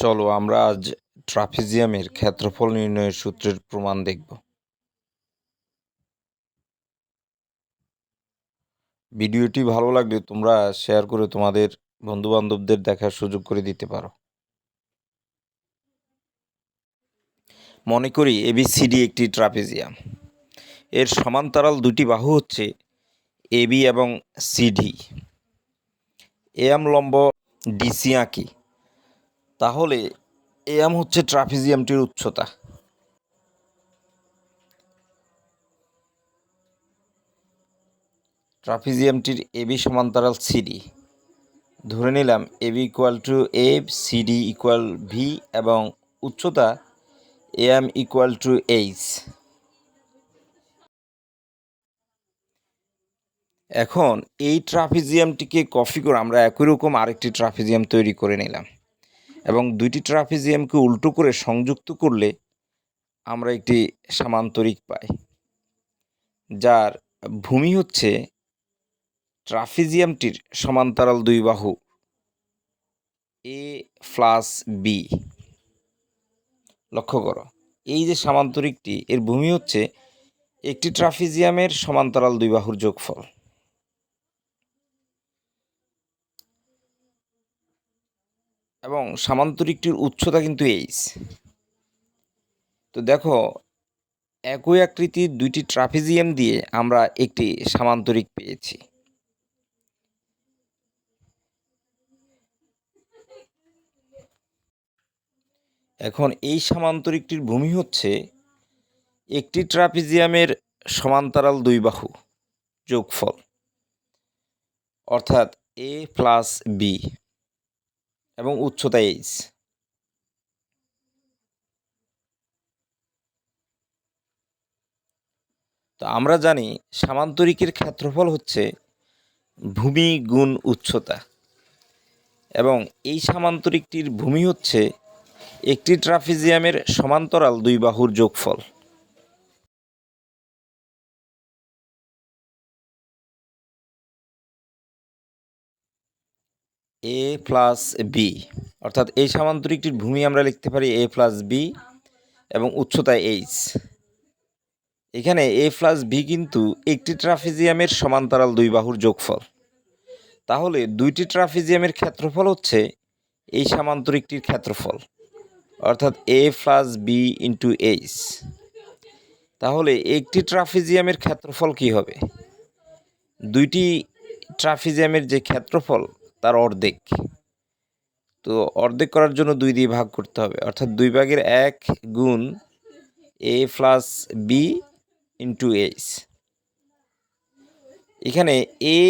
চলো আমরা আজ ট্রাপিজিয়ামের ক্ষেত্রফল নির্ণয়ের সূত্রের প্রমাণ দেখব। ভিডিওটি ভালো লাগলে তোমরা শেয়ার করে তোমাদের বন্ধুবান্ধবদের দেখার সুযোগ করে দিতে পারো। মনে করি এবিসিডি একটি ট্রাপিজিয়াম। এর সমান্তরাল দুটি বাহু হচ্ছে এবি এবং সিডি। এএম লম্ব ডিসি আঁকি, তাহলে এএম হচ্ছে ট্রাপিজিয়ামটির উচ্চতা। ট্রাপিজিয়ামটির এবি সমান্তরাল সিডি। ধরে নিলাম AB equal to A, CD equal b এবং উচ্চতা এএম ইকুয়াল টু এইচ। এখন এই ট্রাপিজিয়ামটিকে কপি করে আমরা একই রকম আরেকটি ট্রাপিজিয়াম তৈরি করে নিলাম এবং দুইটি ট্রাপিজিয়ামকে উল্টো করে সংযুক্ত করলে আমরা একটি সামান্তরিক পাই, যার ভূমি হচ্ছে ট্রাপিজিয়ামটির সমান্তরাল দুই বাহু এ প্লাস বি। লক্ষ্য করো, এই যে সামান্তরিকটি, এর ভূমি হচ্ছে একটি ট্রাপিজিয়ামের সমান্তরাল দুই বাহুর যোগফল। এবং সামান্তরিকটির উচ্চতা কিন্তু এইচ। তো দেখো, একই আকৃতির দুইটি ট্রাপিজিয়াম দিয়ে আমরা একটি সামান্তরিক পেয়েছি। এখন এই সামান্তরিকটির ভূমি হচ্ছে একটি ট্রাপিজিয়ামের সমান্তরাল দুই বাহু যোগফল, অর্থাৎ এ প্লাস বি এবং উচ্চতা এইচ। তো আমরা জানি সামান্তরিকের ক্ষেত্রফল হচ্ছে ভূমি গুণ উচ্চতা, এবং এই সামান্তরিকটির ভূমি হচ্ছে একটি ট্রাপিজিয়ামের সমান্তরাল দুই বাহুর যোগফল। এ প্লাস বি, অর্থাৎ এই সামান্তরিকটির ভূমি আমরা লিখতে পারি এ প্লাস বি এবং উচ্চতা এইচ। এখানে এ প্লাস বি কিন্তু একটি ট্রাপিজিয়ামের সমান্তরাল দুই বাহুর যোগফল। তাহলে দুইটি ট্রাপিজিয়ামের ক্ষেত্রফল হচ্ছে এই সামান্তরিকটির ক্ষেত্রফল, অর্থাৎ এ প্লাস বি ইন্টু এইচ। তাহলে একটি ট্রাপিজিয়ামের ক্ষেত্রফল কি হবে? দুইটি ট্রাপিজিয়ামের যে ক্ষেত্রফল তার অর্ধেক। তো অর্ধেক করার জন্য 2 দিয়ে ভাগ করতে হবে, অর্থাৎ 2/1 গুণ এ প্লাস বি ইন্টু এইচ। এখানে এ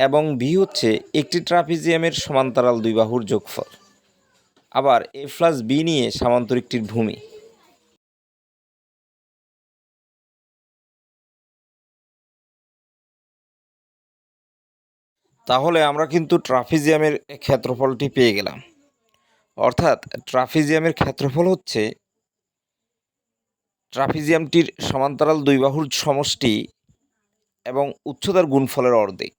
এবং বি হচ্ছে একটি ট্রাপিজিয়ামের সমান্তরাল দুই বাহুর যোগফল। আবার এ প্লাস বি নিয়ে সামান্তরিকটির ভূমি। তাহলে আমরা কিন্তু ট্রাপিজিয়ামের ক্ষেত্রফলটি পেয়ে গেলাম, অর্থাৎ ট্রাপিজিয়ামের ক্ষেত্রফল হচ্ছে ট্রাপিজিয়ামটির সমান্তরাল দুই বাহুর সমষ্টি এবং উচ্চতার গুণফলের অর্ধেক,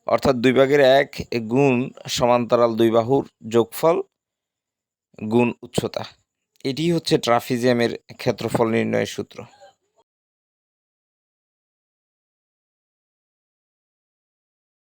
অর্থাৎ 2/1 গুণ সমান্তরাল দুই বাহুর যোগফল গুণ উচ্চতা। এটি হচ্ছে ট্রাপিজিয়ামের ক্ষেত্রফল নির্ণয়ের সূত্র।